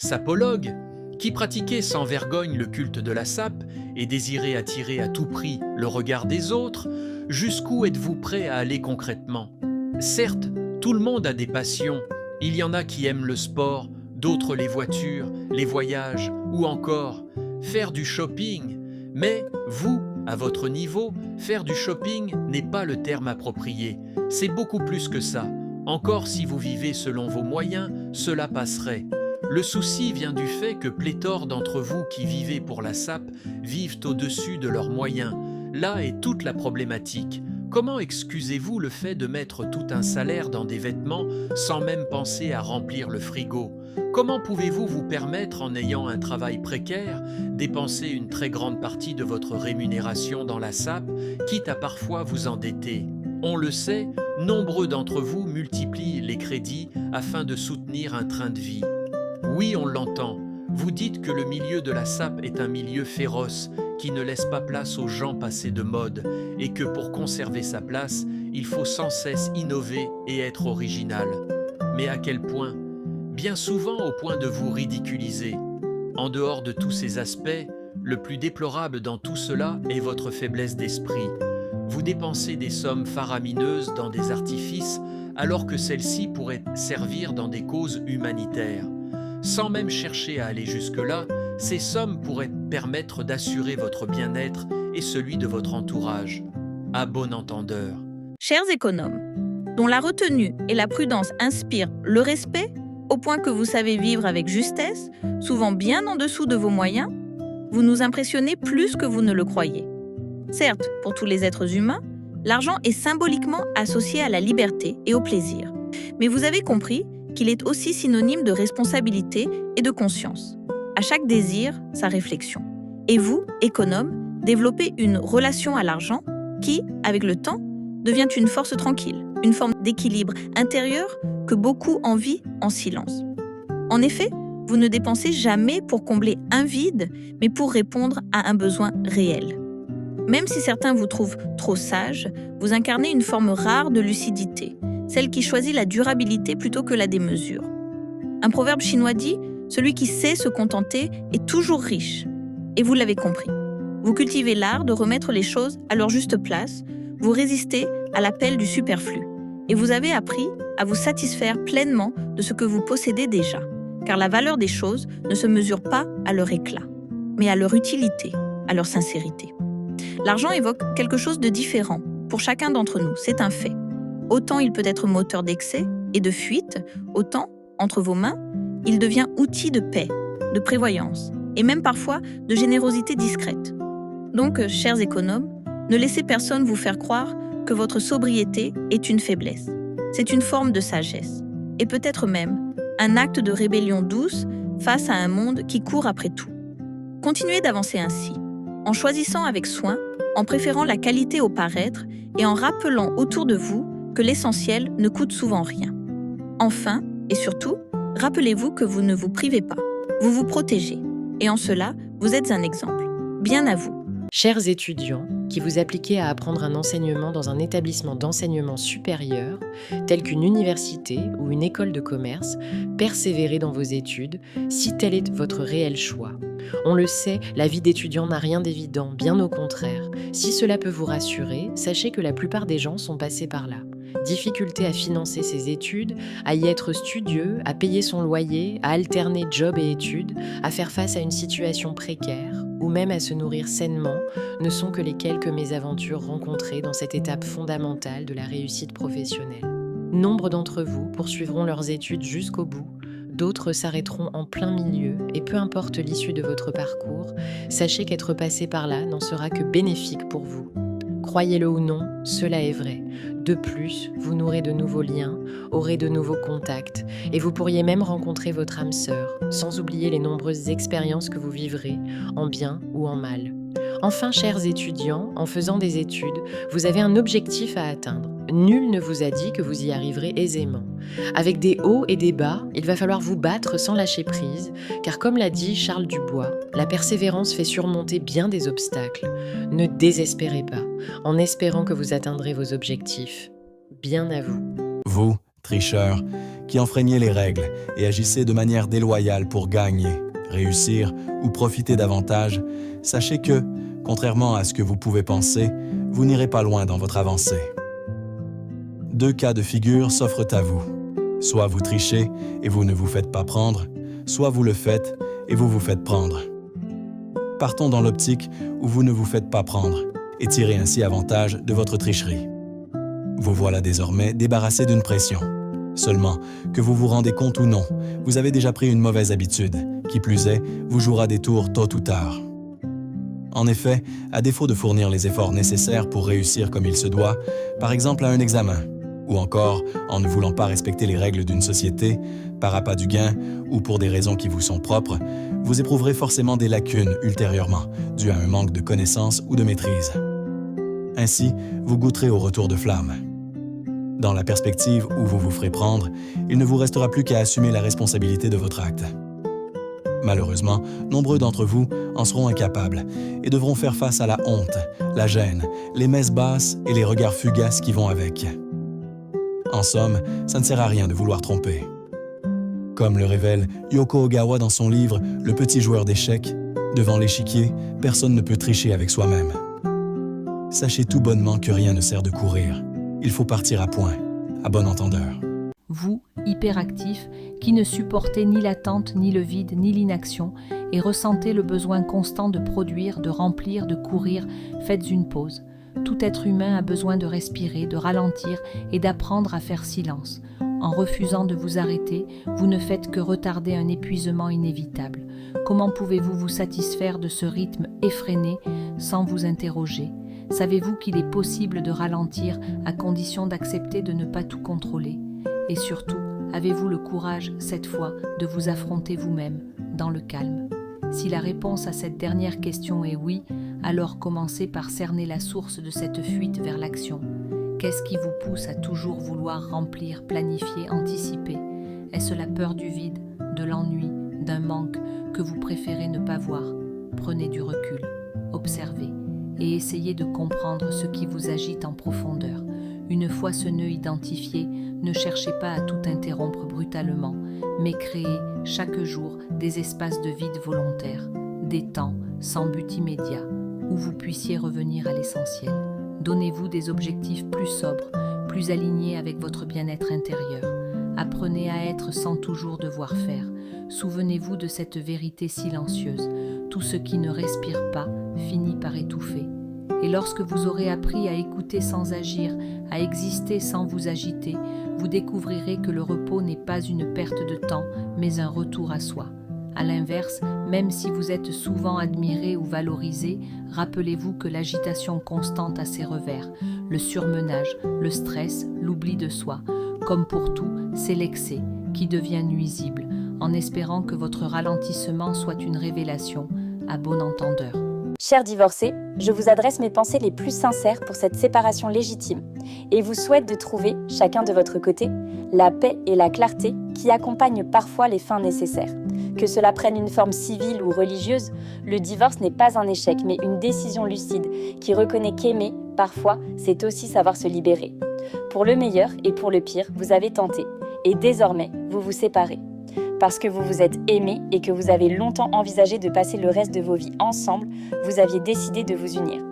sapologue, qui pratiquait sans vergogne le culte de la sape et désirait attirer à tout prix le regard des autres, jusqu'où êtes-vous prêt à aller concrètement? Certes, tout le monde a des passions. Il y en a qui aiment le sport, d'autres les voitures, les voyages ou encore faire du shopping. Mais vous, à votre niveau, faire du shopping n'est pas le terme approprié. C'est beaucoup plus que ça. Encore si vous vivez selon vos moyens, cela passerait. Le souci vient du fait que pléthore d'entre vous qui vivez pour la sape vivent au-dessus de leurs moyens. Là est toute la problématique. Comment excusez-vous le fait de mettre tout un salaire dans des vêtements sans même penser à remplir le frigo? Comment pouvez-vous vous permettre, en ayant un travail précaire, dépenser une très grande partie de votre rémunération dans la sape, quitte à parfois vous endetter? On le sait, nombreux d'entre vous multiplient les crédits afin de soutenir un train de vie. Oui, on l'entend. Vous dites que le milieu de la sape est un milieu féroce qui ne laisse pas place aux gens passés de mode et que pour conserver sa place, il faut sans cesse innover et être original. Mais à quel point? Bien souvent au point de vous ridiculiser. En dehors de tous ces aspects, le plus déplorable dans tout cela est votre faiblesse d'esprit. Vous dépensez des sommes faramineuses dans des artifices alors que celles-ci pourraient servir dans des causes humanitaires. Sans même chercher à aller jusque-là, ces sommes pourraient permettre d'assurer votre bien-être et celui de votre entourage. À bon entendeur. Chers économes, dont la retenue et la prudence inspirent le respect, au point que vous savez vivre avec justesse, souvent bien en dessous de vos moyens, vous nous impressionnez plus que vous ne le croyez. Certes, pour tous les êtres humains, l'argent est symboliquement associé à la liberté et au plaisir. Mais vous avez compris qu'il est aussi synonyme de responsabilité et de conscience. À chaque désir, sa réflexion. Et vous, économe, développez une relation à l'argent qui, avec le temps, devient une force tranquille, une forme d'équilibre intérieur que beaucoup envient en silence. En effet, vous ne dépensez jamais pour combler un vide, mais pour répondre à un besoin réel. Même si certains vous trouvent trop sage, vous incarnez une forme rare de lucidité, celle qui choisit la durabilité plutôt que la démesure. Un proverbe chinois dit « Celui qui sait se contenter est toujours riche ». Et vous l'avez compris. Vous cultivez l'art de remettre les choses à leur juste place, vous résistez à l'appel du superflu. Et vous avez appris à vous satisfaire pleinement de ce que vous possédez déjà. Car la valeur des choses ne se mesure pas à leur éclat, mais à leur utilité, à leur sincérité. L'argent évoque quelque chose de différent pour chacun d'entre nous, c'est un fait. Autant il peut être moteur d'excès et de fuite, autant, entre vos mains, il devient outil de paix, de prévoyance et même parfois de générosité discrète. Donc, chers économes, ne laissez personne vous faire croire que votre sobriété est une faiblesse. C'est une forme de sagesse et peut-être même un acte de rébellion douce face à un monde qui court après tout. Continuez d'avancer ainsi, en choisissant avec soin, en préférant la qualité au paraître et en rappelant autour de vous que l'essentiel ne coûte souvent rien. Enfin, et surtout, rappelez-vous que vous ne vous privez pas, vous vous protégez. Et en cela, vous êtes un exemple. Bien à vous. Chers étudiants, qui vous appliquez à apprendre un enseignement dans un établissement d'enseignement supérieur, tel qu'une université ou une école de commerce, persévérez dans vos études si tel est votre réel choix. On le sait, la vie d'étudiant n'a rien d'évident, bien au contraire. Si cela peut vous rassurer, sachez que la plupart des gens sont passés par là. Difficulté à financer ses études, à y être studieux, à payer son loyer, à alterner job et études, à faire face à une situation précaire, ou même à se nourrir sainement, ne sont que les quelques mésaventures rencontrées dans cette étape fondamentale de la réussite professionnelle. Nombre d'entre vous poursuivront leurs études jusqu'au bout, d'autres s'arrêteront en plein milieu, et peu importe l'issue de votre parcours, sachez qu'être passé par là n'en sera que bénéfique pour vous. Croyez-le ou non, cela est vrai. De plus, vous nourrez de nouveaux liens, aurez de nouveaux contacts, et vous pourriez même rencontrer votre âme sœur, sans oublier les nombreuses expériences que vous vivrez, en bien ou en mal. Enfin, chers étudiants, en faisant des études, vous avez un objectif à atteindre. Nul ne vous a dit que vous y arriverez aisément. Avec des hauts et des bas, il va falloir vous battre sans lâcher prise, car comme l'a dit Charles Dubois, la persévérance fait surmonter bien des obstacles. Ne désespérez pas, en espérant que vous atteindrez vos objectifs. Bien à vous. Vous, tricheurs, qui enfreignaient les règles et agissaient de manière déloyale pour gagner, réussir ou profiter davantage, sachez que, contrairement à ce que vous pouvez penser, vous n'irez pas loin dans votre avancée. 2 cas de figure s'offrent à vous. Soit vous trichez et vous ne vous faites pas prendre, soit vous le faites et vous vous faites prendre. Partons dans l'optique où vous ne vous faites pas prendre et tirez ainsi avantage de votre tricherie. Vous voilà désormais débarrassé d'une pression. Seulement, que vous vous rendez compte ou non, vous avez déjà pris une mauvaise habitude, qui plus est, vous jouera des tours tôt ou tard. En effet, à défaut de fournir les efforts nécessaires pour réussir comme il se doit, par exemple à un examen, ou encore en ne voulant pas respecter les règles d'une société, par appât du gain ou pour des raisons qui vous sont propres, vous éprouverez forcément des lacunes ultérieurement, dues à un manque de connaissance ou de maîtrise. Ainsi, vous goûterez au retour de flamme. Dans la perspective où vous vous ferez prendre, il ne vous restera plus qu'à assumer la responsabilité de votre acte. Malheureusement, nombreux d'entre vous en seront incapables et devront faire face à la honte, la gêne, les messes basses et les regards fugaces qui vont avec. En somme, ça ne sert à rien de vouloir tromper. Comme le révèle Yoko Ogawa dans son livre « Le petit joueur d'échecs », devant l'échiquier, personne ne peut tricher avec soi-même. Sachez tout bonnement que rien ne sert de courir. Il faut partir à point, à bon entendeur. Vous, hyperactif, qui ne supportez ni l'attente, ni le vide, ni l'inaction, et ressentez le besoin constant de produire, de remplir, de courir, faites une pause. Tout être humain a besoin de respirer, de ralentir et d'apprendre à faire silence. En refusant de vous arrêter, vous ne faites que retarder un épuisement inévitable. Comment pouvez-vous vous satisfaire de ce rythme effréné sans vous interroger ? Savez-vous qu'il est possible de ralentir à condition d'accepter de ne pas tout contrôler ? Et surtout, avez-vous le courage, cette fois, de vous affronter vous-même, dans le calme ? Si la réponse à cette dernière question est oui, alors commencez par cerner la source de cette fuite vers l'action. Qu'est-ce qui vous pousse à toujours vouloir remplir, planifier, anticiper ? Est-ce la peur du vide, de l'ennui, d'un manque que vous préférez ne pas voir ? Prenez du recul, observez et essayez de comprendre ce qui vous agite en profondeur. Une fois ce nœud identifié, ne cherchez pas à tout interrompre brutalement, mais créez chaque jour des espaces de vide volontaires, des temps sans but immédiat, où vous puissiez revenir à l'essentiel. Donnez-vous des objectifs plus sobres, plus alignés avec votre bien-être intérieur. Apprenez à être sans toujours devoir faire. Souvenez-vous de cette vérité silencieuse. Tout ce qui ne respire pas finit par étouffer. Et lorsque vous aurez appris à écouter sans agir, à exister sans vous agiter, vous découvrirez que le repos n'est pas une perte de temps, mais un retour à soi. À l'inverse, même si vous êtes souvent admiré ou valorisé, rappelez-vous que l'agitation constante a ses revers, le surmenage, le stress, l'oubli de soi. Comme pour tout, c'est l'excès qui devient nuisible, en espérant que votre ralentissement soit une révélation, à bon entendeur. Chers divorcés, je vous adresse mes pensées les plus sincères pour cette séparation légitime et vous souhaite de trouver, chacun de votre côté, la paix et la clarté qui accompagnent parfois les fins nécessaires. Que cela prenne une forme civile ou religieuse, le divorce n'est pas un échec mais une décision lucide qui reconnaît qu'aimer, parfois, c'est aussi savoir se libérer. Pour le meilleur et pour le pire, vous avez tenté et désormais, vous vous séparez. Parce que vous vous êtes aimé et que vous avez longtemps envisagé de passer le reste de vos vies ensemble, vous aviez décidé de vous unir.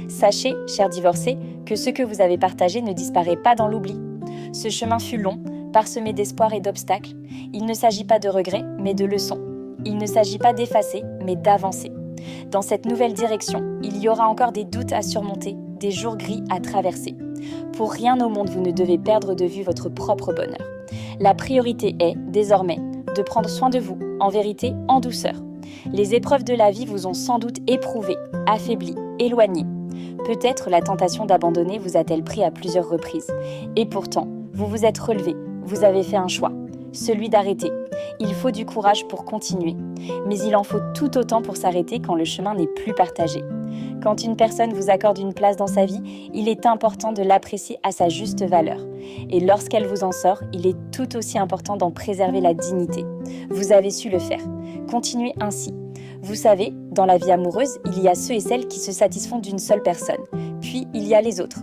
Sachez, chers divorcés, que ce que vous avez partagé ne disparaît pas dans l'oubli. Ce chemin fut long, parsemé d'espoir et d'obstacles. Il ne s'agit pas de regrets, mais de leçons. Il ne s'agit pas d'effacer, mais d'avancer. Dans cette nouvelle direction, il y aura encore des doutes à surmonter, des jours gris à traverser. Pour rien au monde, vous ne devez perdre de vue votre propre bonheur. La priorité est, désormais, de prendre soin de vous, en vérité, en douceur. Les épreuves de la vie vous ont sans doute éprouvé, affaibli, éloigné. Peut-être la tentation d'abandonner vous a-t-elle pris à plusieurs reprises. Et pourtant, vous vous êtes relevé, vous avez fait un choix, celui d'arrêter. Il faut du courage pour continuer, mais il en faut tout autant pour s'arrêter quand le chemin n'est plus partagé. Quand une personne vous accorde une place dans sa vie, il est important de l'apprécier à sa juste valeur. Et lorsqu'elle vous en sort, il est tout aussi important d'en préserver la dignité. Vous avez su le faire. Continuez ainsi. Vous savez, dans la vie amoureuse, il y a ceux et celles qui se satisfont d'une seule personne. Puis, il y a les autres.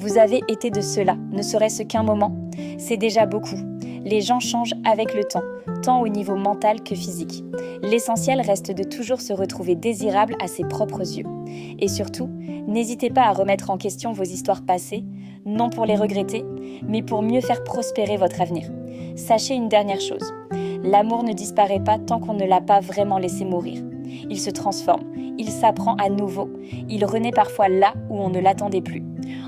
Vous avez été de cela, ne serait-ce qu'un moment. C'est déjà beaucoup. Les gens changent avec le temps, tant au niveau mental que physique. L'essentiel reste de toujours se retrouver désirable à ses propres yeux. Et surtout, n'hésitez pas à remettre en question vos histoires passées, non pour les regretter, mais pour mieux faire prospérer votre avenir. Sachez une dernière chose, l'amour ne disparaît pas tant qu'on ne l'a pas vraiment laissé mourir. Il se transforme, il s'apprend à nouveau, il renaît parfois là où on ne l'attendait plus,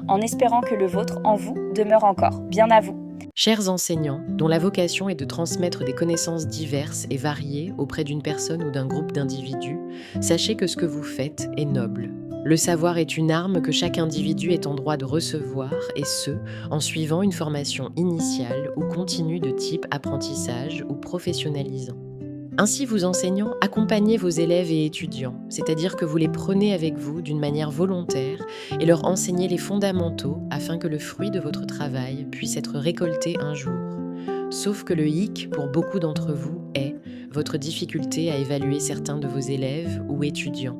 en espérant que le vôtre en vous demeure encore, bien à vous. Chers enseignants, dont la vocation est de transmettre des connaissances diverses et variées auprès d'une personne ou d'un groupe d'individus, sachez que ce que vous faites est noble. Le savoir est une arme que chaque individu est en droit de recevoir, et ce, en suivant une formation initiale ou continue de type apprentissage ou professionnalisant. Ainsi, vous enseignants, accompagnez vos élèves et étudiants, c'est-à-dire que vous les prenez avec vous d'une manière volontaire et leur enseignez les fondamentaux afin que le fruit de votre travail puisse être récolté un jour. Sauf que le hic, pour beaucoup d'entre vous, est votre difficulté à évaluer certains de vos élèves ou étudiants.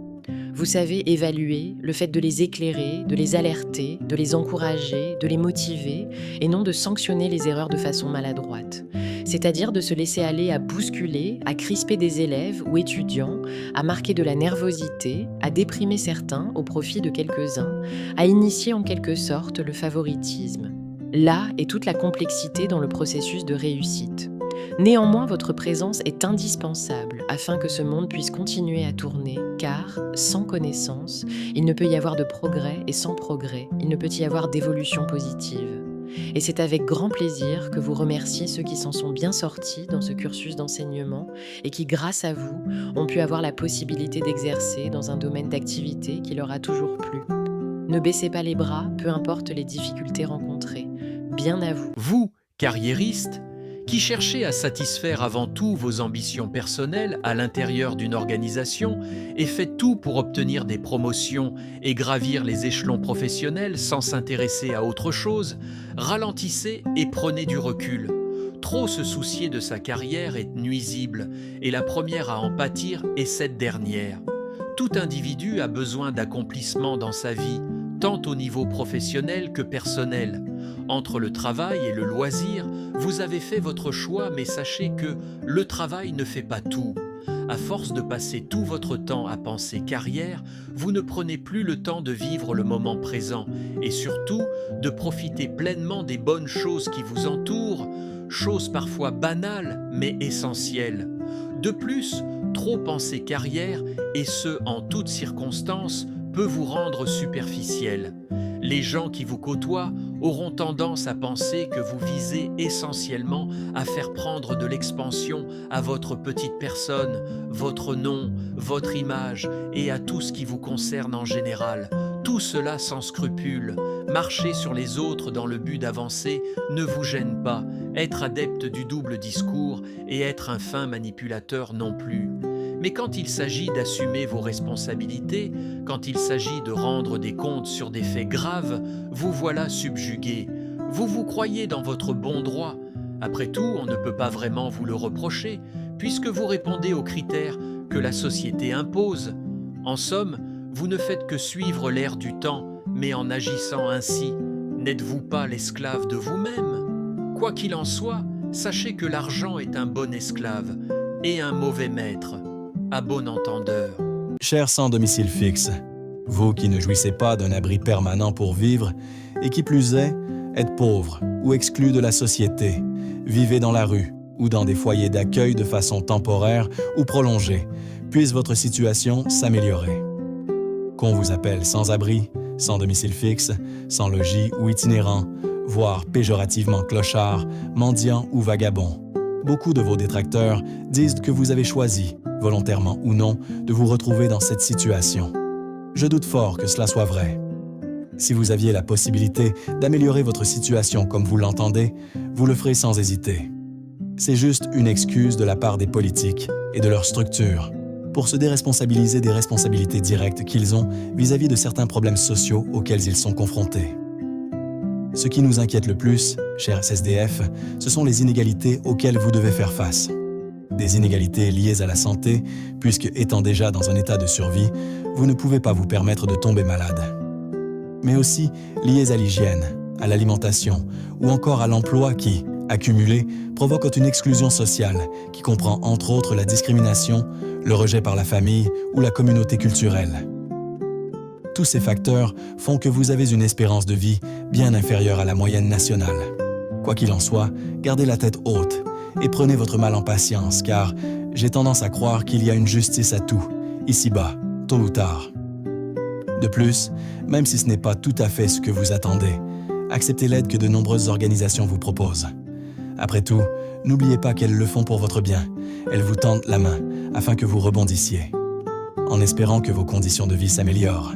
Vous savez évaluer le fait de les éclairer, de les alerter, de les encourager, de les motiver, et non de sanctionner les erreurs de façon maladroite. C'est-à-dire de se laisser aller à bousculer, à crisper des élèves ou étudiants, à marquer de la nervosité, à déprimer certains au profit de quelques-uns, à initier en quelque sorte le favoritisme. Là est toute la complexité dans le processus de réussite. Néanmoins, votre présence est indispensable afin que ce monde puisse continuer à tourner, car, sans connaissance, il ne peut y avoir de progrès, et sans progrès, il ne peut y avoir d'évolution positive. Et c'est avec grand plaisir que vous remerciez ceux qui s'en sont bien sortis dans ce cursus d'enseignement et qui, grâce à vous, ont pu avoir la possibilité d'exercer dans un domaine d'activité qui leur a toujours plu. Ne baissez pas les bras, peu importe les difficultés rencontrées. Bien à vous. Vous, carriériste, qui cherchez à satisfaire avant tout vos ambitions personnelles à l'intérieur d'une organisation et faites tout pour obtenir des promotions et gravir les échelons professionnels sans s'intéresser à autre chose, ralentissez et prenez du recul. Trop se soucier de sa carrière est nuisible et la première à en pâtir est cette dernière. Tout individu a besoin d'accomplissement dans sa vie, tant au niveau professionnel que personnel. Entre le travail et le loisir, vous avez fait votre choix, mais sachez que le travail ne fait pas tout. À force de passer tout votre temps à penser carrière, vous ne prenez plus le temps de vivre le moment présent et surtout de profiter pleinement des bonnes choses qui vous entourent, choses parfois banales mais essentielles. De plus, trop penser carrière, et ce en toutes circonstances, peut vous rendre superficiel. Les gens qui vous côtoient auront tendance à penser que vous visez essentiellement à faire prendre de l'expansion à votre petite personne, votre nom, votre image et à tout ce qui vous concerne en général. Tout cela sans scrupule. Marcher sur les autres dans le but d'avancer ne vous gêne pas. Être adepte du double discours et être un fin manipulateur non plus. Mais quand il s'agit d'assumer vos responsabilités, quand il s'agit de rendre des comptes sur des faits graves, vous voilà subjugué. Vous vous croyez dans votre bon droit. Après tout, on ne peut pas vraiment vous le reprocher, puisque vous répondez aux critères que la société impose. En somme, vous ne faites que suivre l'air du temps, mais en agissant ainsi, n'êtes-vous pas l'esclave de vous-même ? Quoi qu'il en soit, sachez que l'argent est un bon esclave et un mauvais maître. À bon entendeur. Chers sans domicile fixe, vous qui ne jouissez pas d'un abri permanent pour vivre et qui plus est, êtes pauvre ou exclu de la société, vivez dans la rue ou dans des foyers d'accueil de façon temporaire ou prolongée, puisse votre situation s'améliorer. Qu'on vous appelle sans-abri, sans domicile fixe, sans logis ou itinérant, voire péjorativement clochard, mendiant ou vagabond. Beaucoup de vos détracteurs disent que vous avez choisi, volontairement ou non, de vous retrouver dans cette situation. Je doute fort que cela soit vrai. Si vous aviez la possibilité d'améliorer votre situation comme vous l'entendez, vous le ferez sans hésiter. C'est juste une excuse de la part des politiques et de leurs structures pour se déresponsabiliser des responsabilités directes qu'ils ont vis-à-vis de certains problèmes sociaux auxquels ils sont confrontés. Ce qui nous inquiète le plus, chers SDF, ce sont les inégalités auxquelles vous devez faire face. Des inégalités liées à la santé, puisque étant déjà dans un état de survie, vous ne pouvez pas vous permettre de tomber malade. mais aussi liées à l'hygiène, à l'alimentation ou encore à l'emploi qui, accumulés, provoquent une exclusion sociale qui comprend entre autres la discrimination, le rejet par la famille ou la communauté culturelle. Tous ces facteurs font que vous avez une espérance de vie bien inférieure à la moyenne nationale. Quoi qu'il en soit, gardez la tête haute et prenez votre mal en patience car j'ai tendance à croire qu'il y a une justice à tout, ici-bas, tôt ou tard. De plus, même si ce n'est pas tout à fait ce que vous attendez, acceptez l'aide que de nombreuses organisations vous proposent. Après tout, n'oubliez pas qu'elles le font pour votre bien. Elles vous tendent la main afin que vous rebondissiez, en espérant que vos conditions de vie s'améliorent.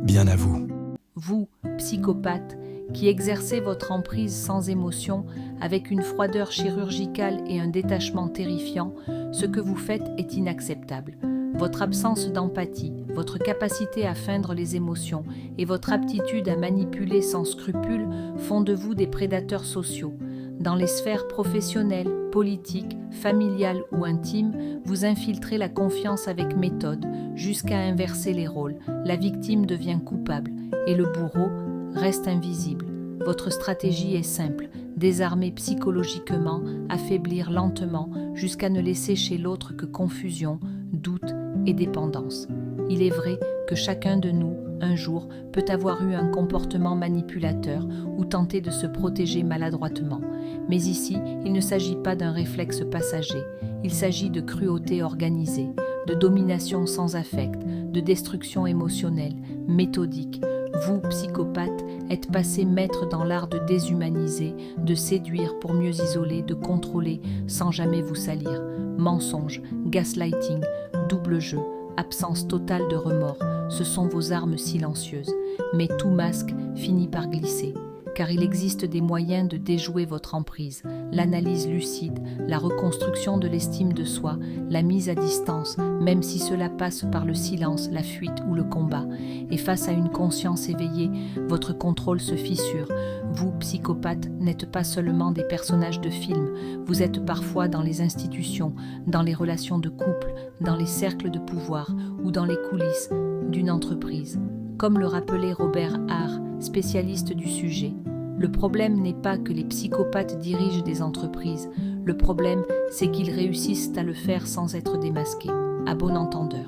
Bien à vous. Vous, psychopathe, qui exercez votre emprise sans émotion, avec une froideur chirurgicale et un détachement terrifiant, ce que vous faites est inacceptable. Votre absence d'empathie, votre capacité à feindre les émotions et votre aptitude à manipuler sans scrupule font de vous des prédateurs sociaux. Dans les sphères professionnelles, politiques, familiales ou intimes, vous infiltrez la confiance avec méthode jusqu'à inverser les rôles. La victime devient coupable et le bourreau reste invisible. Votre stratégie est simple, désarmer psychologiquement, affaiblir lentement jusqu'à ne laisser chez l'autre que confusion, doute et dépendance. Il est vrai que chacun de nous, un jour, peut avoir eu un comportement manipulateur ou tenter de se protéger maladroitement. Mais ici, il ne s'agit pas d'un réflexe passager, il s'agit de cruauté organisée, de domination sans affect, de destruction émotionnelle, méthodique. Vous, psychopathe, êtes passé maître dans l'art de déshumaniser, de séduire pour mieux isoler, de contrôler sans jamais vous salir. Mensonge, gaslighting, double jeu, absence totale de remords, ce sont vos armes silencieuses. Mais tout masque finit par glisser, car il existe des moyens de déjouer votre emprise. L'analyse lucide, la reconstruction de l'estime de soi, la mise à distance, même si cela passe par le silence, la fuite ou le combat. Et face à une conscience éveillée, votre contrôle se fissure. Vous, psychopathe, n'êtes pas seulement des personnages de films, vous êtes parfois dans les institutions, dans les relations de couple, dans les cercles de pouvoir ou dans les coulisses d'une entreprise. Comme le rappelait Robert Hart, spécialiste du sujet, le problème n'est pas que les psychopathes dirigent des entreprises, le problème c'est qu'ils réussissent à le faire sans être démasqués. À bon entendeur.